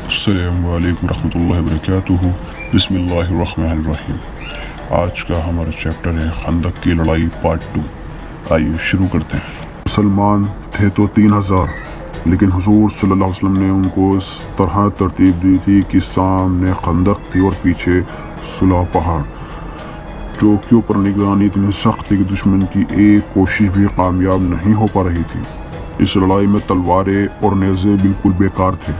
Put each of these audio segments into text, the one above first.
السلام علیکم ورحمۃ اللہ وبرکاتہ۔ بسم اللہ الرحمن الرحیم۔ آج کا ہمارا چیپٹر ہے خندق کی لڑائی پارٹ 2۔ آئیے شروع کرتے ہیں۔ مسلمان تھے تو 3000، لیکن حضور صلی اللہ علیہ وسلم نے ان کو اس طرح ترتیب دی تھی کہ سامنے خندق تھی اور پیچھے صلح پہاڑ۔ چوکیوں پر نگرانی اتنی سخت تھی کہ دشمن کی ایک کوشش بھی کامیاب نہیں ہو پا رہی تھی۔ اس لڑائی میں تلواریں اور نیزے بالکل بیکار تھے،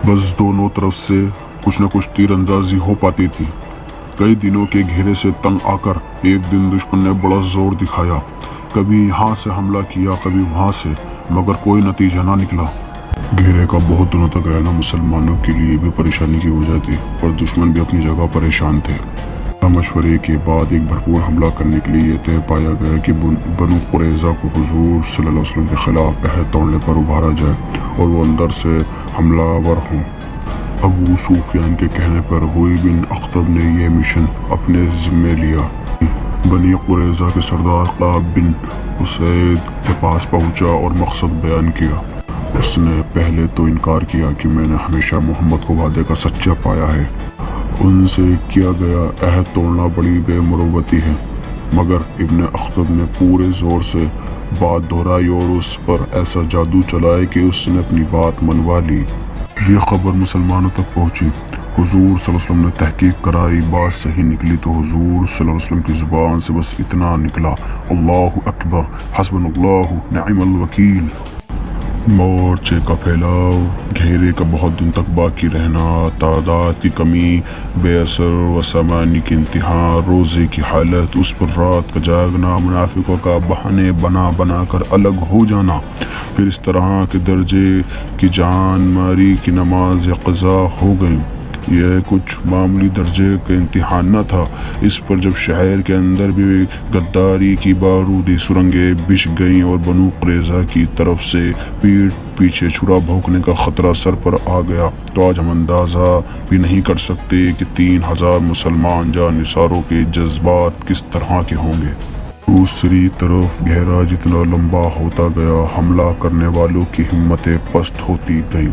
بس دونوں طرف سے کچھ نہ کچھ تیر اندازی ہو پاتی تھی۔ کئی دنوں کے گھیرے سے تنگ آ کر ایک دن دشمن نے بڑا زور دکھایا، کبھی یہاں سے حملہ کیا کبھی وہاں سے، مگر کوئی نتیجہ نہ نکلا۔ گھیرے کا بہت دنوں تک رہنا مسلمانوں کے لیے بھی پریشانی کی وجہ تھی، پر دشمن بھی اپنی جگہ پریشان تھے۔ مشورے کے بعد ایک بھرپور حملہ کرنے کے لیے یہ طے پایا گیا کہ بنو قریظہ کو حضور صلی اللہ علیہ وسلم کے خلاف عہد توڑنے پر ابھارا جائے اور وہ اندر سے حملہ آور ہوں۔ ابو سفیان کے کہنے پر ہوئی بن اخطب نے یہ مشن اپنے ذمے لیا۔ بنی قریظہ کے سردار قعب بن اسید کے پاس پہنچا اور مقصد بیان کیا۔ اس نے پہلے تو انکار کیا کہ میں نے ہمیشہ محمد کو وعدے کا سچا پایا ہے، ان سے کیا گیا عہد توڑنا بڑی بے مروتی ہے، مگر ابن اخطب نے پورے زور سے بات دہرائی اور اس پر ایسا جادو چلائے کہ اس نے اپنی بات منوا لی۔ یہ خبر مسلمانوں تک پہنچی۔ حضور صلی اللہ علیہ وسلم نے تحقیق کرائی، بات صحیح نکلی تو حضور صلی اللہ علیہ وسلم کی زبان سے بس اتنا نکلا، اللہ اکبر، حسبنا اللہ نعم الوکیل۔ مورچے کا پھیلاؤ، گھیرے کا بہت دن تک باقی رہنا، تعداد کی کمی، بے اثر و سامانی کی انتہا، روزے کی حالت، اس پر رات کا جاگنا، منافقوں کا بہانے بنا بنا کر الگ ہو جانا، پھر اس طرح کے درجے کی جان ماری کی نماز قضا ہو گئی۔ یہ کچھ معمولی درجے کا امتحان نہ تھا، اس پر جب شہر کے اندر بھی غداری کی بارودی سرنگیں بچھ گئیں اور بنو قریظہ کی طرف سے پیٹھ پیچھے چھرا بھونکنے کا خطرہ سر پر آ گیا، تو آج ہم اندازہ بھی نہیں کر سکتے کہ 3000 مسلمان جان نثاروں کے جذبات کس طرح کے ہوں گے۔ دوسری طرف گھیرا جتنا لمبا ہوتا گیا، حملہ کرنے والوں کی ہمتیں پست ہوتی گئیں۔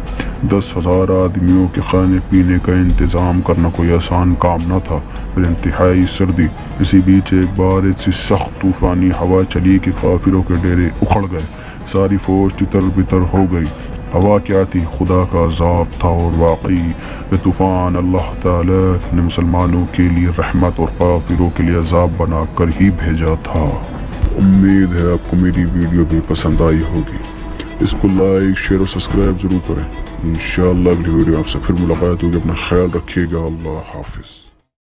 10,000 آدمیوں کے کھانے پینے کا انتظام کرنا کوئی آسان کام نہ تھا، پھر انتہائی سردی۔ اسی بیچ ایک بار ایسی سخت طوفانی ہوا چلی کہ کافروں کے ڈیرے اکھڑ گئے، ساری فوج تتر بتر ہو گئی۔ ہوا کیا تھی؟ خدا کا عذاب تھا، اور واقعی یہ طوفان اللہ تعالی نے مسلمانوں کے لیے رحمت اور کافروں کے لیے عذاب بنا کر ہی بھیجا تھا۔ امید ہے آپ کو میری ویڈیو بھی پسند آئی ہوگی۔ اس کو لائک، شیئر اور سبسکرائب ضرور کریں۔ انشاءاللہ اگلی ویڈیو آپ سے پھر ملاقات ہوگی۔ اپنا خیال رکھیے گا۔ اللہ حافظ۔